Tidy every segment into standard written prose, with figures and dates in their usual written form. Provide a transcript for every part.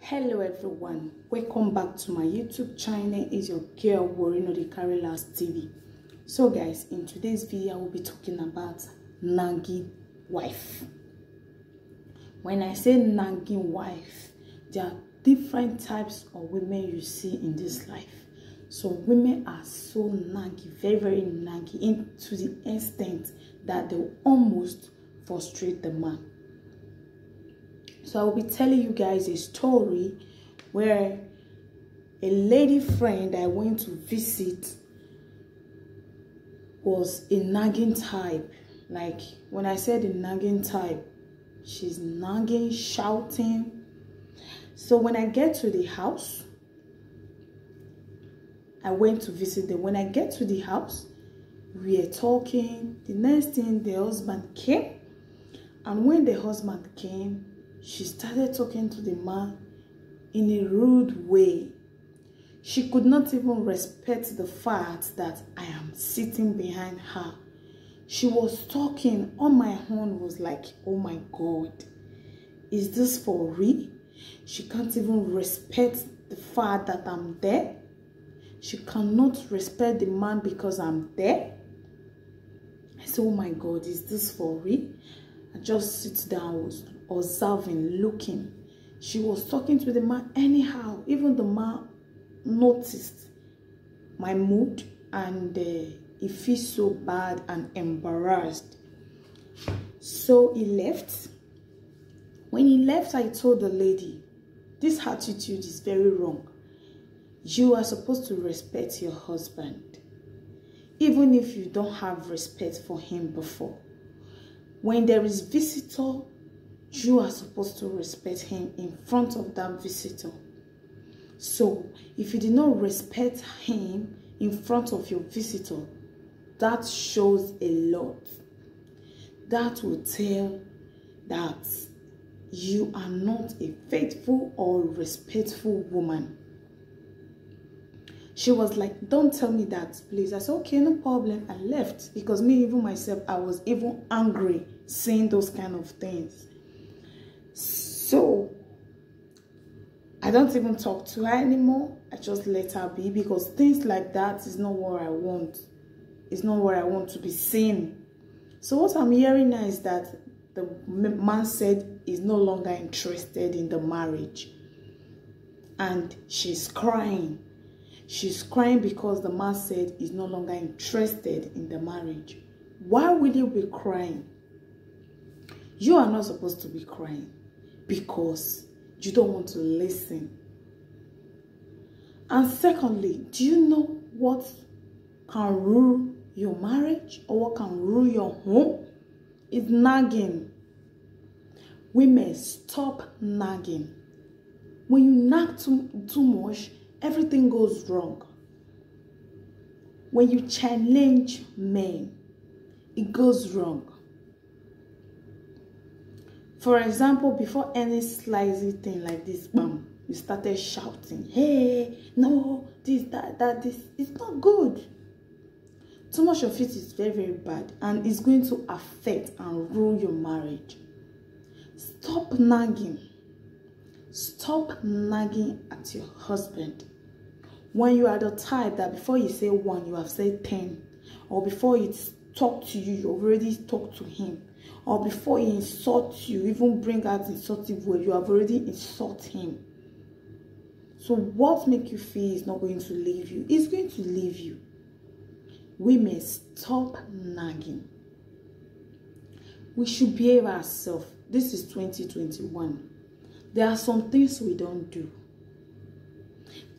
Hello everyone, welcome back to my YouTube channel. Is your girl Warren the Carry Last TV. So guys, in today's video I will be talking about nagging wife. When I say nagging wife, there are different types of women you see in this life. So women are so naggy, very naggy, into the extent that they will almost frustrate the man. So I will be telling you guys a story where a lady friend I went to visit was a nagging type. Like when I said a nagging type, she's nagging, shouting. So when I get to the house, I went to visit them. When I get to the house, we are talking. The next thing, the husband came. And when the husband came, she started talking to the man in a rude way. She could not even respect the fact that I am sitting behind her. She was talking on my own, was like, oh my God, is this for real? She can't even respect the fact that I'm there. She cannot respect the man because I'm there. I said, oh my God, is this for real? I just sit down, was observing, looking. She was talking to the man anyhow. Even the man noticed my mood and he feels so bad and embarrassed. So he left. When he left, I told the lady, this attitude is very wrong. You are supposed to respect your husband, even if you don't have respect for him before. When there is visitor, you are supposed to respect him in front of that visitor. So if you did not respect him in front of your visitor, that shows a lot. That will tell that you are not a faithful or respectful woman. She was like, don't tell me that, please. I said, okay, no problem. I left because me, even myself, I was even angry seeing those kind of things. So I don't even talk to her anymore. I just let her be because things like that is not what I want. It's not what I want to be seen. So what I'm hearing now is that the man said he's no longer interested in the marriage. And she's crying. She's crying because the man said he's no longer interested in the marriage. Why will you be crying? You are not supposed to be crying because you don't want to listen. And secondly, do you know what can rule your marriage or what can rule your home? It's nagging. Women, stop nagging. When you nag too much, everything goes wrong. When you challenge men, it goes wrong. For example, before any slicey thing like this, bam, you started shouting, hey, no, this, that, this. It's not good. Too much of it is very bad and it's going to affect and ruin your marriage. Stop nagging. Stop nagging at your husband. When you are the type that before you say 1, you have said 10, or before he talk to you, you already talked to him, or before he insults you, even bring out insultive word, you have already insulted him. So what makes you feel he's not going to leave you? He's going to leave you. Women, stop nagging. We should behave ourselves. This is 2021. There are some things we don't do.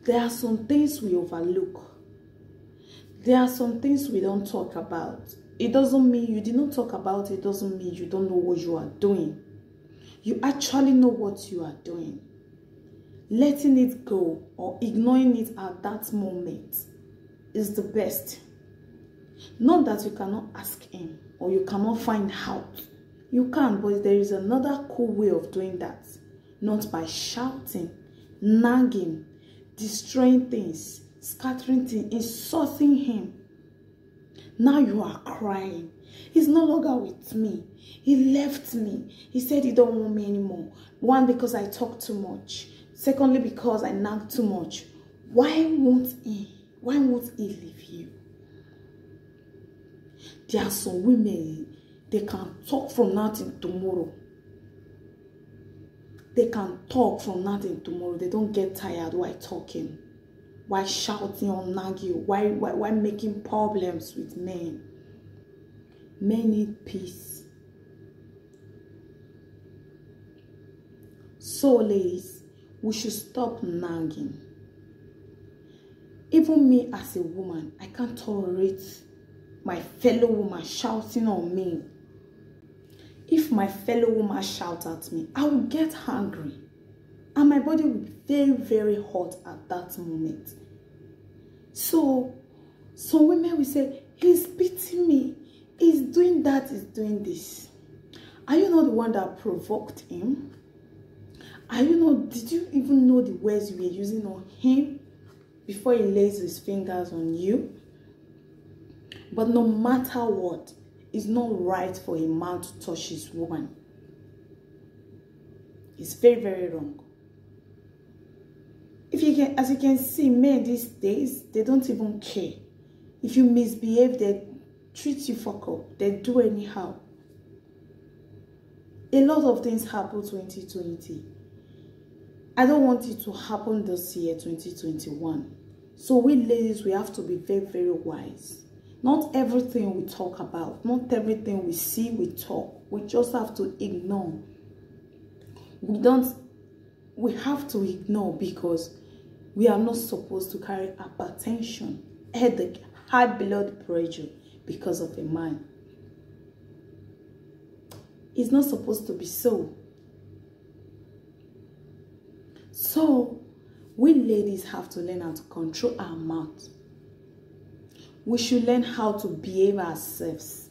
There are some things we overlook. There are some things we don't talk about. It doesn't mean you did not talk about it. It doesn't mean you don't know what you are doing. You actually know what you are doing. Letting it go or ignoring it at that moment is the best. Not that you cannot ask him or you cannot find out. You can, but there is another cool way of doing that. Not by shouting, nagging, destroying things, scattering things, insulting him. Now you are crying. He's no longer with me. He left me. He said he don't want me anymore. 1, because I talk too much. Secondly, because I nag too much. Why won't he leave you? There are some women, they can talk from now till tomorrow. They can talk from now till tomorrow. They don't get tired while talking, while shouting or nagging, while making problems with men. Men need peace. So, ladies, we should stop nagging. Even me as a woman, I can't tolerate my fellow woman shouting on me. If my fellow woman shouts at me, I will get angry. And my body will be very, very hot at that moment. So, some women will say, he's beating me. He's doing that, he's doing this. Are you not the one that provoked him? Did you even know the words you were using on him before he lays his fingers on you? But no matter what, it's not right for a man to touch his woman. It's very, very wrong. As you can see, men these days, they don't even care. If you misbehave, they treat you fuck up. They do anyhow. A lot of things happen 2020. I don't want it to happen this year, 2021. So we ladies, we have to be very, very wise. Not everything we talk about, not everything we see, we talk. We just have to ignore. We have to ignore because we are not supposed to carry hypertension, headache, high blood pressure because of a man. It's not supposed to be so. So, we ladies have to learn how to control our mouth. We should learn how to behave ourselves.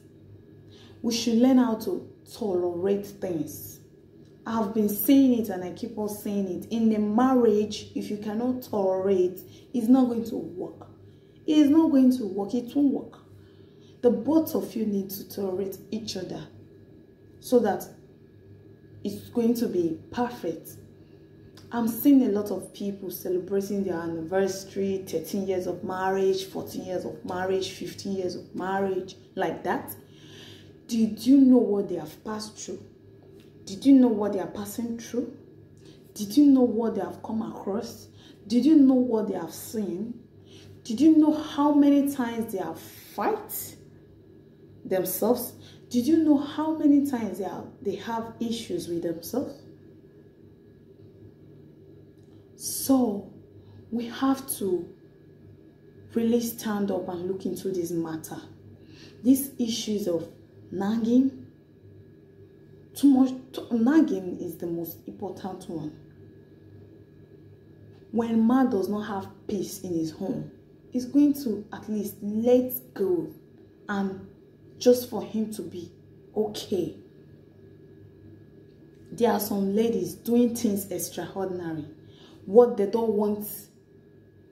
We should learn how to tolerate things. I've been saying it and I keep on saying it. In a marriage, if you cannot tolerate, it's not going to work. It is not going to work. It won't work. The both of you need to tolerate each other so that it's going to be perfect. I'm seeing a lot of people celebrating their anniversary, 13 years of marriage, 14 years of marriage, 15 years of marriage, like that. Did you know what they have passed through? Did you know what they are passing through? Did you know what they have come across? Did you know what they have seen? Did you know how many times they have fight themselves? Did you know how many times they have issues with themselves? So, we have to really stand up and look into this matter. These issues of nagging, nagging is the most important one. When a man does not have peace in his home, he's going to at least let go and just for him to be okay. There are some ladies doing things extraordinary. What they don't want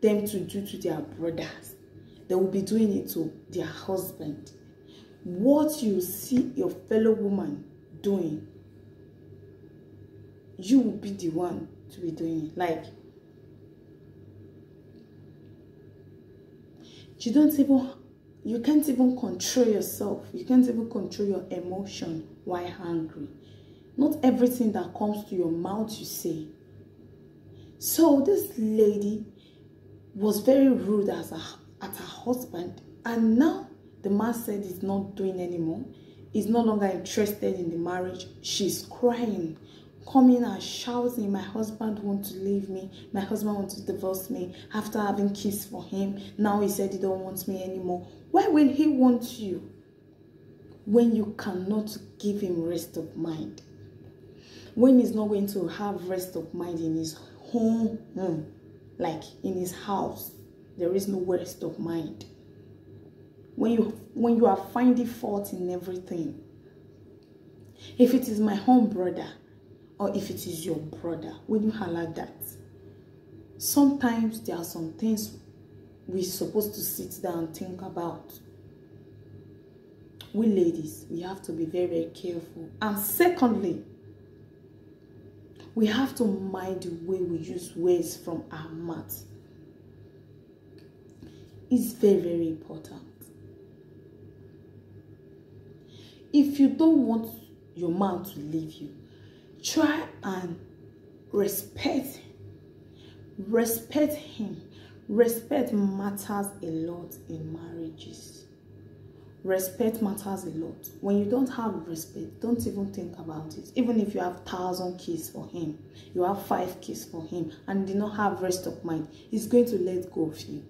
them to do to their brothers, they will be doing it to their husband. What you see your fellow woman doing, you will be the one to be doing it. Like, you can't even control yourself. You can't even control your emotion while angry. Not everything that comes to your mouth you say. So this lady was very rude at her husband, and now the man said he's not doing anymore. He's no longer interested in the marriage. She's crying, coming and shouting, my husband wants to leave me. My husband wants to divorce me after having kids for him. Now he said he don't want me anymore. Why will he want you when you cannot give him rest of mind? When he's not going to have rest of mind in his home, like in his house, there is no rest of mind. When you are finding fault in everything, if it is my home brother or if it is your brother, when you allow that, sometimes there are some things we're supposed to sit down and think about. We ladies, we have to be very, very careful. And secondly, We have to mind the way we use words from our mouth. It's very, very important. If you don't want your man to leave you, try and respect him. Respect matters a lot in marriages. Respect matters a lot. When you don't have respect, don't even think about it. Even if you have 1,000 kids for him, you have 5 kids for him, and do not have rest of mind, he's going to let go of you.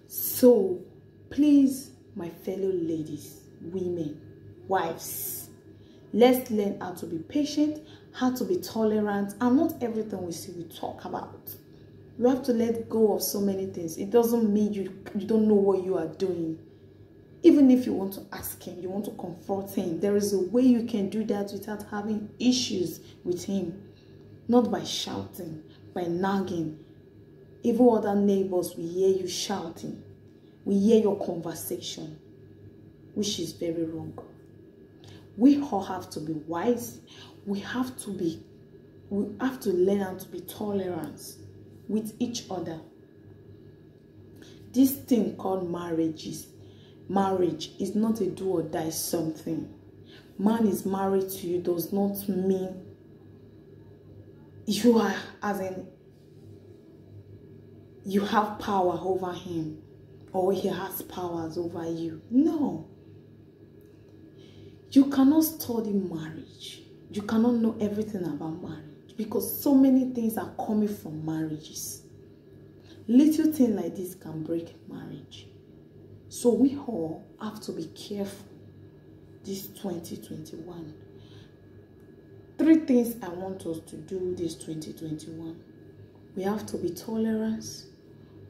So, please, my fellow ladies, women, wives, let's learn how to be patient, how to be tolerant, and not everything we see we talk about. You have to let go of so many things. It doesn't mean you don't know what you are doing. Even if you want to ask him, you want to comfort him, there is a way you can do that without having issues with him. Not by shouting, by nagging. Even other neighbors will hear you shouting. We hear your conversation, which is very wrong. We all have to be wise. We have to learn how to be tolerant with each other. This thing called marriage is not a do or die something. Man is married to you does not mean you are, as in, you have power over him or he has powers over you. No. You cannot study marriage. You cannot know everything about marriage because so many things are coming from marriages. Little things like this can break marriage. So we all have to be careful this 2021. 3 things I want us to do this 2021. We have to be tolerant.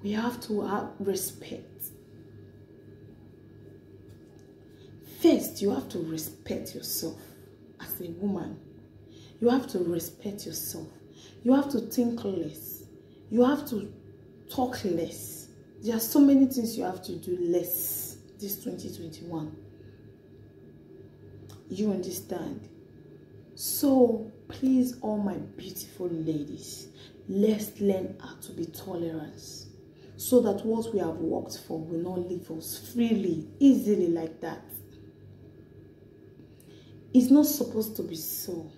We have to have respect. First, you have to respect yourself as a woman. You have to respect yourself. You have to think less. You have to talk less. There are so many things you have to do less this 2021. You understand? So, please, all my beautiful ladies, let's learn how to be tolerant so that what we have worked for will not leave us freely, easily like that. It's not supposed to be so.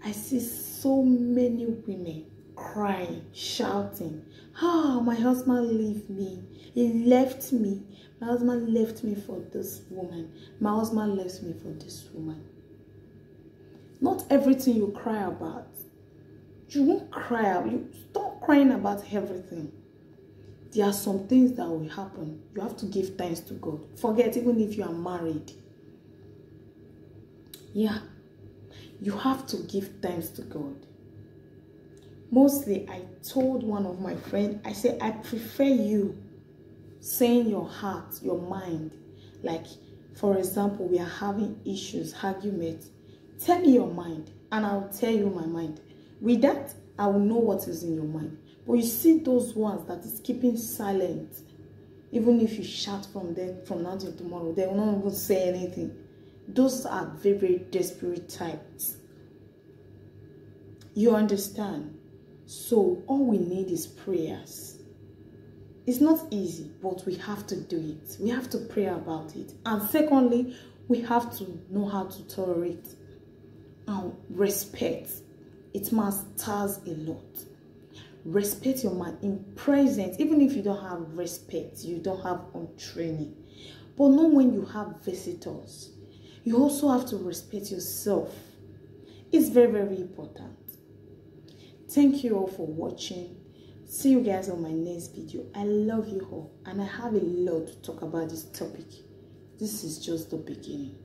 I see so many women crying, shouting, my husband left me. He left me. My husband left me for this woman. My husband left me for this woman. Not everything you cry about. You won't cry. You stop crying about everything. There are some things that will happen. You have to give thanks to God. Forget, even if you are married. Yeah. You have to give thanks to God. Mostly, I told one of my friends, I said, I prefer you saying your heart, your mind. Like, for example, we are having issues, arguments. Tell me your mind, and I'll tell you my mind. With that, I will know what is in your mind. But you see those ones that is keeping silent. Even if you shout from them from now till tomorrow, they will not even say anything. Those are very, very desperate types. You understand? So all we need is prayers. It's not easy, but we have to do it. We have to pray about it. And secondly, we have to know how to tolerate and respect. It matters a lot. Respect your man in presence. Even if you don't have respect, you don't have training. But not when you have visitors. You also have to respect yourself. It's very, very important. Thank you all for watching. See you guys on my next video. I love you all, and I have a lot to talk about this topic. This is just the beginning.